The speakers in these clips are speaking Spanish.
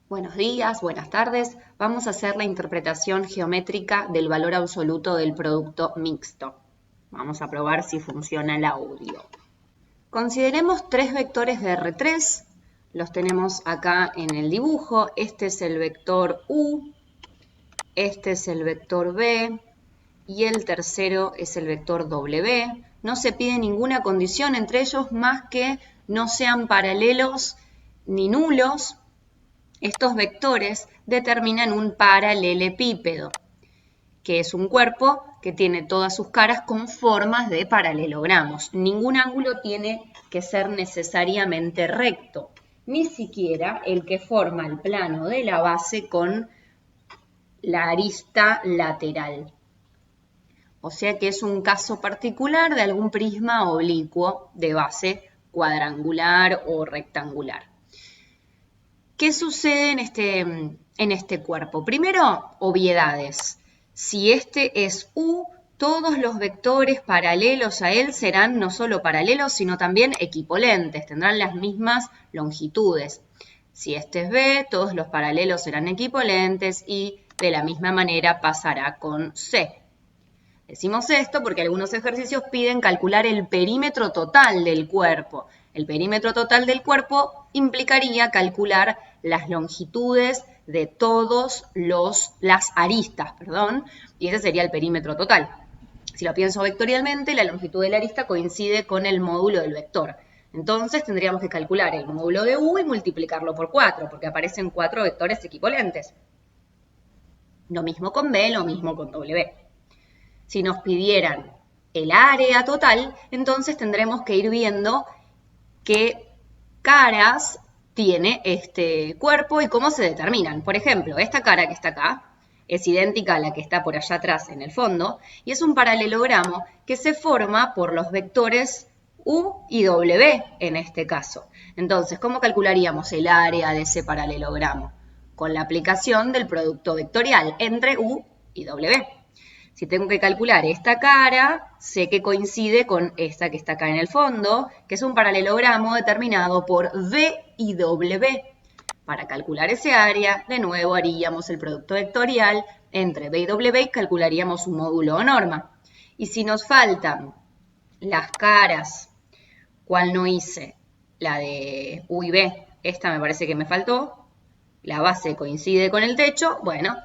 Buenos días, buenas tardes. Vamos a hacer la interpretación geométrica del valor absoluto del producto mixto. Vamos a probar si funciona el audio. Consideremos tres vectores de R3. Los tenemos acá en el dibujo. Este es el vector U, este es el vector B y el tercero es el vector W. No se pide ninguna condición entre ellos más que no sean paralelos ni nulos. Estos vectores determinan un paralelepípedo, que es un cuerpo que tiene todas sus caras con formas de paralelogramos. Ningún ángulo tiene que ser necesariamente recto, ni siquiera el que forma el plano de la base con la arista lateral. O sea que es un caso particular de algún prisma oblicuo de base cuadrangular o rectangular. ¿Qué sucede en este cuerpo? Primero, obviedades. Si este es U, todos los vectores paralelos a él serán no solo paralelos, sino también equipolentes, tendrán las mismas longitudes. Si este es B, todos los paralelos serán equipolentes y de la misma manera pasará con C. Decimos esto porque algunos ejercicios piden calcular el perímetro total del cuerpo. El perímetro total del cuerpo implicaría calcular las longitudes de todas las aristas, y ese sería el perímetro total. Si lo pienso vectorialmente, la longitud de la arista coincide con el módulo del vector. Entonces tendríamos que calcular el módulo de U y multiplicarlo por 4, porque aparecen 4 vectores equipolentes. Lo mismo con B, lo mismo con W. Si nos pidieran el área total, entonces tendremos que ir viendo qué caras tiene este cuerpo y cómo se determinan. Por ejemplo, esta cara que está acá es idéntica a la que está por allá atrás en el fondo y es un paralelogramo que se forma por los vectores U y W en este caso. Entonces, ¿cómo calcularíamos el área de ese paralelogramo? Con la aplicación del producto vectorial entre U y W. Si tengo que calcular esta cara, sé que coincide con esta que está acá en el fondo, que es un paralelogramo determinado por V y W. Para calcular ese área, de nuevo haríamos el producto vectorial entre V y W y calcularíamos un módulo o norma. Y si nos faltan las caras, ¿cuál no hice? La de U y B, esta me parece que me faltó. La base coincide con el techo, bueno,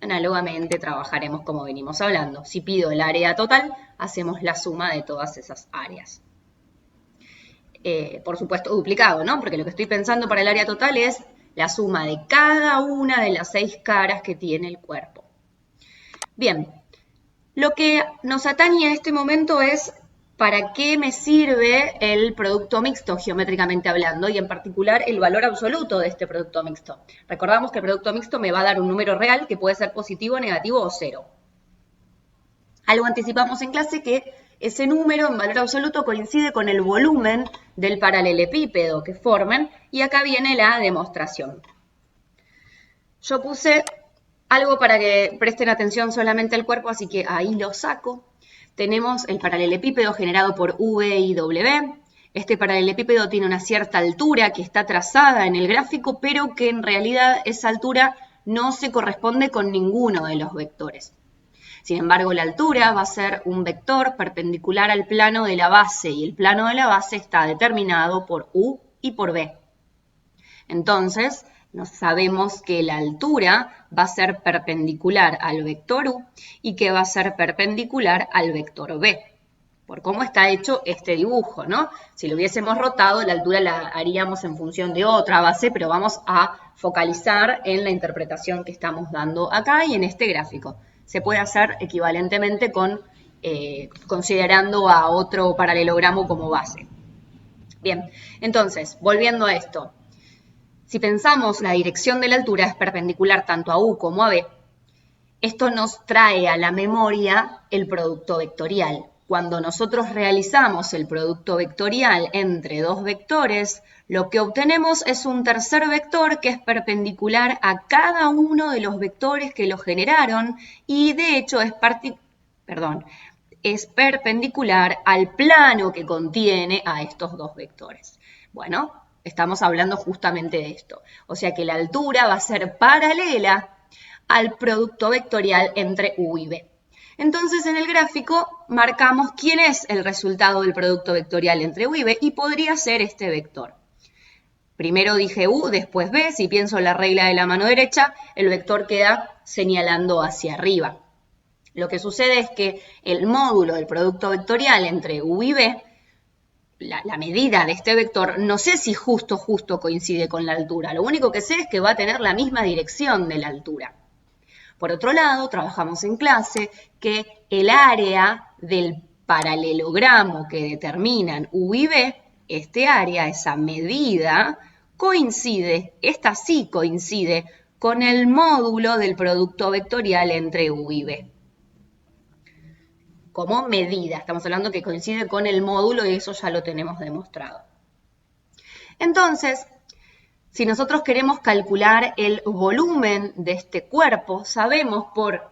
análogamente trabajaremos como venimos hablando. Si pido el área total, hacemos la suma de todas esas áreas. Por supuesto, duplicado, ¿no? Porque lo que estoy pensando para el área total es la suma de cada una de las 6 caras que tiene el cuerpo. Bien, lo que nos atañe a este momento es para qué me sirve el producto mixto geométricamente hablando y en particular el valor absoluto de este producto mixto. Recordamos que el producto mixto me va a dar un número real que puede ser positivo, negativo o cero. Algo anticipamos en clase que ese número en valor absoluto coincide con el volumen del paralelepípedo que forman y acá viene la demostración. Yo puse algo para que presten atención solamente al cuerpo, así que ahí lo saco. Tenemos el paralelepípedo generado por V y W. Este paralelepípedo tiene una cierta altura que está trazada en el gráfico, pero que en realidad esa altura no se corresponde con ninguno de los vectores. Sin embargo, la altura va a ser un vector perpendicular al plano de la base y el plano de la base está determinado por U y por B. Entonces, sabemos que la altura va a ser perpendicular al vector U y que va a ser perpendicular al vector B, por cómo está hecho este dibujo, ¿no? Si lo hubiésemos rotado, la altura la haríamos en función de otra base, pero vamos a focalizar en la interpretación que estamos dando acá y en este gráfico. Se puede hacer equivalentemente considerando a otro paralelogramo como base. Bien, entonces, volviendo a esto. Si pensamos la dirección de la altura es perpendicular tanto a U como a B, esto nos trae a la memoria el producto vectorial. Cuando nosotros realizamos el producto vectorial entre dos vectores, lo que obtenemos es un tercer vector que es perpendicular a cada uno de los vectores que lo generaron y de hecho es perpendicular al plano que contiene a estos dos vectores. Bueno, estamos hablando justamente de esto. O sea que la altura va a ser paralela al producto vectorial entre u y b. Entonces, en el gráfico marcamos quién es el resultado del producto vectorial entre u y b y podría ser este vector. Primero dije u, después b. Si pienso en la regla de la mano derecha, el vector queda señalando hacia arriba. Lo que sucede es que el módulo del producto vectorial entre u y b, la medida de este vector, no sé si justo coincide con la altura. Lo único que sé es que va a tener la misma dirección de la altura. Por otro lado, trabajamos en clase que el área del paralelogramo que determinan u y b, este área, esa medida, coincide, esta sí coincide con el módulo del producto vectorial entre u y b. Como medida, estamos hablando que coincide con el módulo y eso ya lo tenemos demostrado. Entonces, si nosotros queremos calcular el volumen de este cuerpo, sabemos por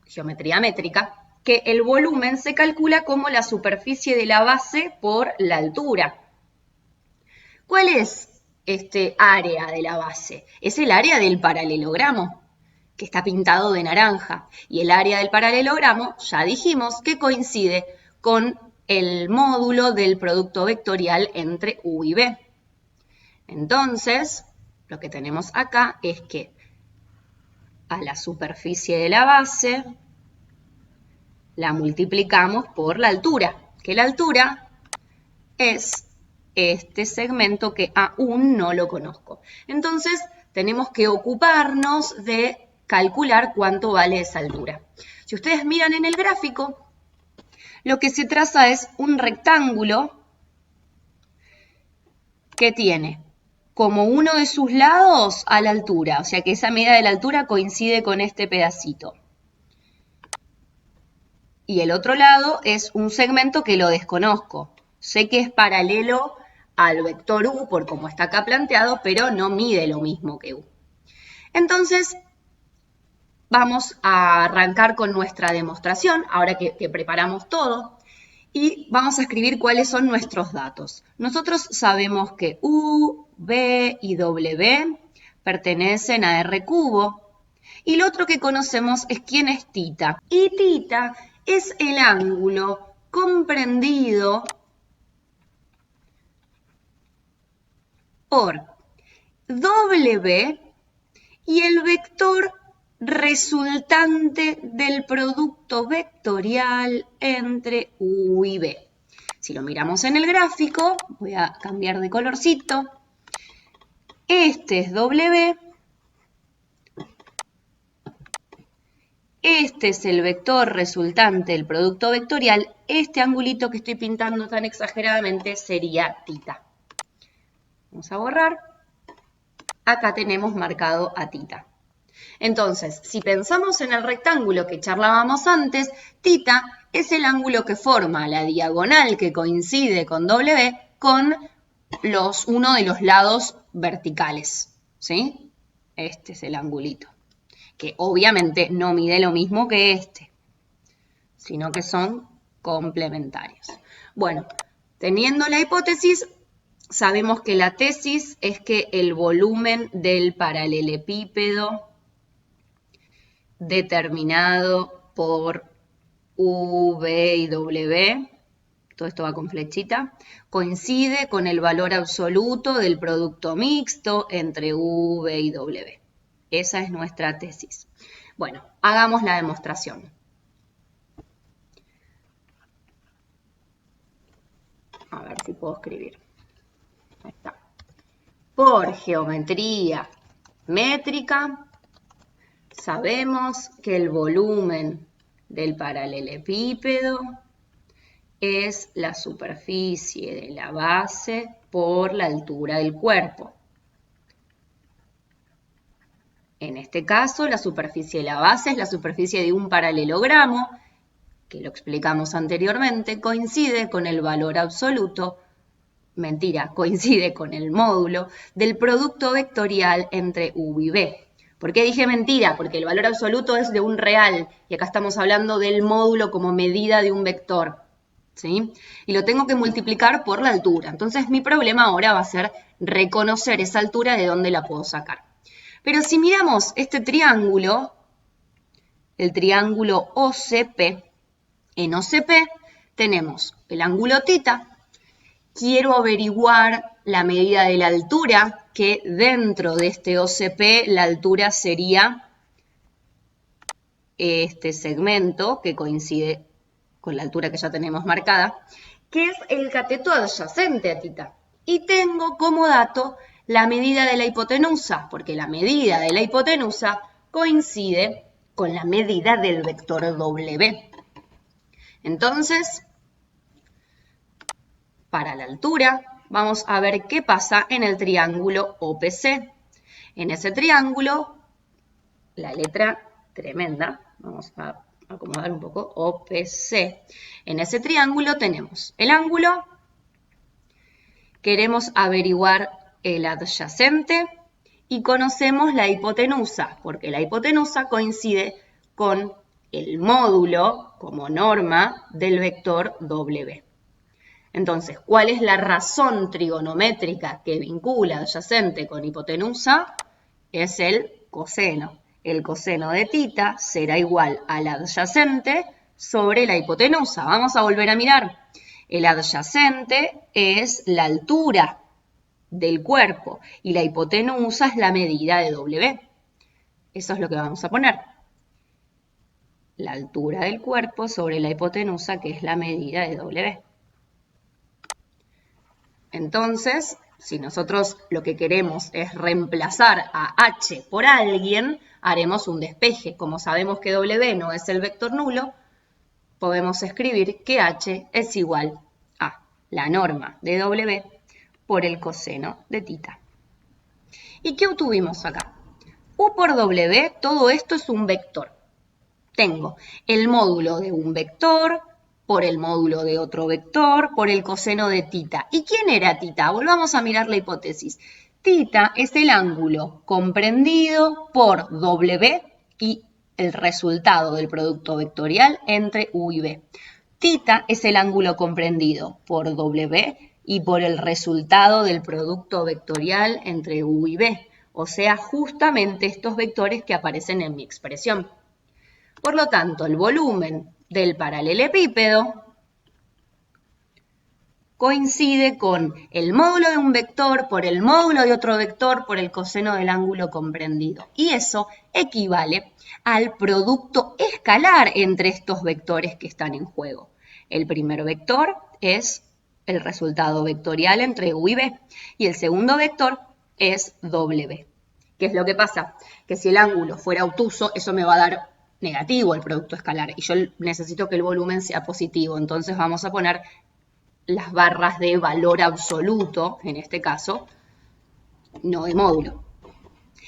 geometría métrica que el volumen se calcula como la superficie de la base por la altura. ¿Cuál es este área de la base? Es el área del paralelogramo, que está pintado de naranja. Y el área del paralelogramo, ya dijimos, que coincide con el módulo del producto vectorial entre u y b. Entonces, lo que tenemos acá es que a la superficie de la base la multiplicamos por la altura, que la altura es este segmento que aún no lo conozco. Entonces, tenemos que ocuparnos de calcular cuánto vale esa altura. Si ustedes miran en el gráfico, lo que se traza es un rectángulo que tiene como uno de sus lados a la altura, o sea que esa medida de la altura coincide con este pedacito. Y el otro lado es un segmento que lo desconozco. Sé que es paralelo al vector u por como está acá planteado, pero no mide lo mismo que u. Entonces, vamos a arrancar con nuestra demostración, ahora que preparamos todo. Y vamos a escribir cuáles son nuestros datos. Nosotros sabemos que U, B y W pertenecen a R cubo. Y lo otro que conocemos es quién es tita. Y tita es el ángulo comprendido por W y el vector resultante del producto vectorial entre u y b. Si lo miramos en el gráfico, voy a cambiar de colorcito, este es w, este es el vector resultante del producto vectorial, este angulito que estoy pintando tan exageradamente sería tita. Vamos a borrar, acá tenemos marcado a tita. Entonces, si pensamos en el rectángulo que charlábamos antes, tita es el ángulo que forma la diagonal que coincide con W con uno de los lados verticales, ¿sí? Este es el angulito, que obviamente no mide lo mismo que este, sino que son complementarios. Bueno, teniendo la hipótesis, sabemos que la tesis es que el volumen del paralelepípedo determinado por U, B y W, todo esto va con flechita, coincide con el valor absoluto del producto mixto entre U, B y W. Esa es nuestra tesis. Bueno, hagamos la demostración. A ver si puedo escribir. Ahí está. Por geometría métrica, sabemos que el volumen del paralelepípedo es la superficie de la base por la altura del cuerpo. En este caso, la superficie de la base es la superficie de un paralelogramo, que lo explicamos anteriormente, coincide con el valor absoluto, coincide con el módulo del producto vectorial entre U y B. ¿Por qué dije mentira? Porque el valor absoluto es de un real y acá estamos hablando del módulo como medida de un vector. ¿sí? Y lo tengo que multiplicar por la altura. Entonces mi problema ahora va a ser reconocer esa altura de dónde la puedo sacar. Pero si miramos este triángulo, el triángulo OCP, en OCP tenemos el ángulo θ. Quiero averiguar la medida de la altura, que dentro de este OCP la altura sería este segmento que coincide con la altura que ya tenemos marcada, que es el cateto adyacente a θ. Y tengo como dato la medida de la hipotenusa, porque la medida de la hipotenusa coincide con la medida del vector W. Entonces, para la altura, vamos a ver qué pasa en el triángulo OPC. En ese triángulo, la letra tremenda, vamos a acomodar un poco, OPC. En ese triángulo tenemos el ángulo, queremos averiguar el adyacente y conocemos la hipotenusa, porque la hipotenusa coincide con el módulo como norma del vector W. Entonces, ¿cuál es la razón trigonométrica que vincula adyacente con hipotenusa? Es el coseno. El coseno de θ será igual al adyacente sobre la hipotenusa. Vamos a volver a mirar. El adyacente es la altura del cuerpo y la hipotenusa es la medida de W. Eso es lo que vamos a poner. La altura del cuerpo sobre la hipotenusa, que es la medida de W. Entonces, si nosotros lo que queremos es reemplazar a h por alguien, haremos un despeje. Como sabemos que W no es el vector nulo, podemos escribir que h es igual a la norma de W por el coseno de θ. ¿Y qué obtuvimos acá? U por W, todo esto es un vector. Tengo el módulo de un vector por el módulo de otro vector, por el coseno de θ. ¿Y quién era θ? Volvamos a mirar la hipótesis. Θ es el ángulo comprendido por W y el resultado del producto vectorial entre U y B. Θ es el ángulo comprendido por W y por el resultado del producto vectorial entre U y B. O sea, justamente estos vectores que aparecen en mi expresión. Por lo tanto, el volumen del paralelepípedo coincide con el módulo de un vector por el módulo de otro vector por el coseno del ángulo comprendido. Y eso equivale al producto escalar entre estos vectores que están en juego. El primer vector es el resultado vectorial entre U y B y el segundo vector es W. ¿Qué es lo que pasa? Que si el ángulo fuera obtuso, eso me va a dar negativo el producto escalar y yo necesito que el volumen sea positivo. Entonces vamos a poner las barras de valor absoluto, en este caso, no de módulo.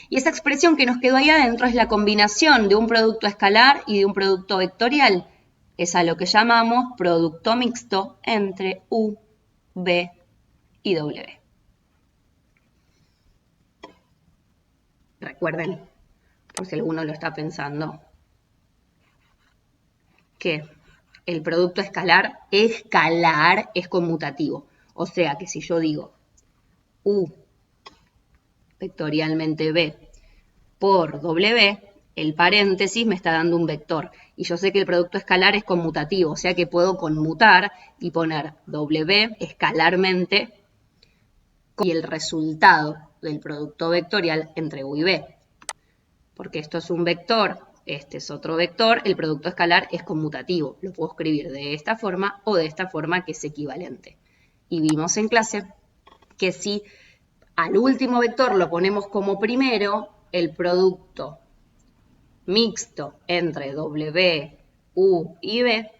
Y esa expresión que nos quedó ahí adentro es la combinación de un producto escalar y de un producto vectorial. Es a lo que llamamos producto mixto entre U, B y W. Recuerden, por si alguno lo está pensando, que el producto escalar es conmutativo. O sea que si yo digo U vectorialmente B por W, el paréntesis me está dando un vector. Y yo sé que el producto escalar es conmutativo, o sea que puedo conmutar y poner W escalarmente y el resultado del producto vectorial entre U y B. Porque esto es un vector, este es otro vector, el producto escalar es conmutativo. Lo puedo escribir de esta forma o de esta forma que es equivalente. Y vimos en clase que si al último vector lo ponemos como primero, el producto mixto entre W, U y B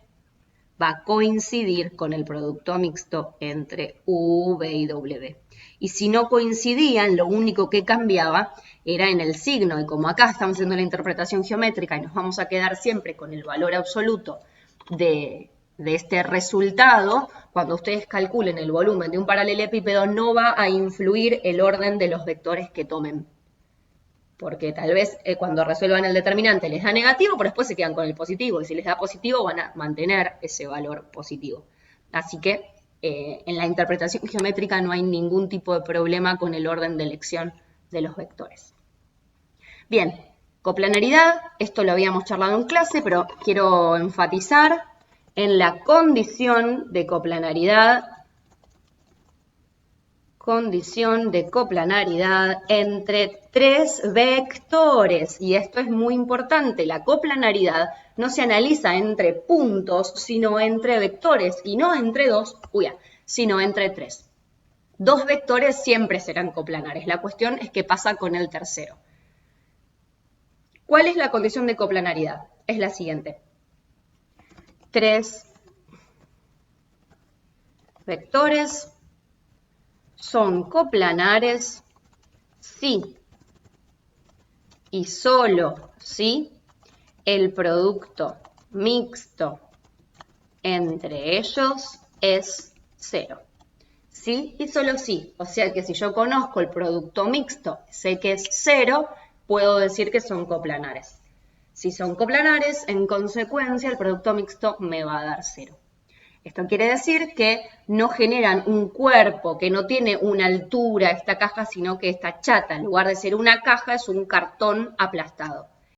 va a coincidir con el producto mixto entre U, B y W. Y si no coincidían, lo único que cambiaba era en el signo. Y como acá estamos haciendo la interpretación geométrica y nos vamos a quedar siempre con el valor absoluto de este resultado, cuando ustedes calculen el volumen de un paralelepípedo, no va a influir el orden de los vectores que tomen. Porque tal vez cuando resuelvan el determinante les da negativo, pero después se quedan con el positivo. Y si les da positivo, van a mantener ese valor positivo. Así que en la interpretación geométrica no hay ningún tipo de problema con el orden de elección de los vectores. Bien, coplanaridad, esto lo habíamos charlado en clase, pero quiero enfatizar en la condición de coplanaridad entre tres vectores. Y esto es muy importante. La coplanaridad no se analiza entre puntos, sino entre vectores. Y no entre dos, sino entre tres. Dos vectores siempre serán coplanares. La cuestión es qué pasa con el tercero. ¿Cuál es la condición de coplanaridad? Es la siguiente. Tres vectores son coplanares si y solo si el producto mixto entre ellos es cero. Sí y solo sí. O sea que si yo conozco el producto mixto, sé que es cero, puedo decir que son coplanares. Si son coplanares, en consecuencia, el producto mixto me va a dar cero. Esto quiere decir que no generan un cuerpo que no tiene una altura esta caja, sino que está chata. En lugar de ser una caja, es un cartón aplastado.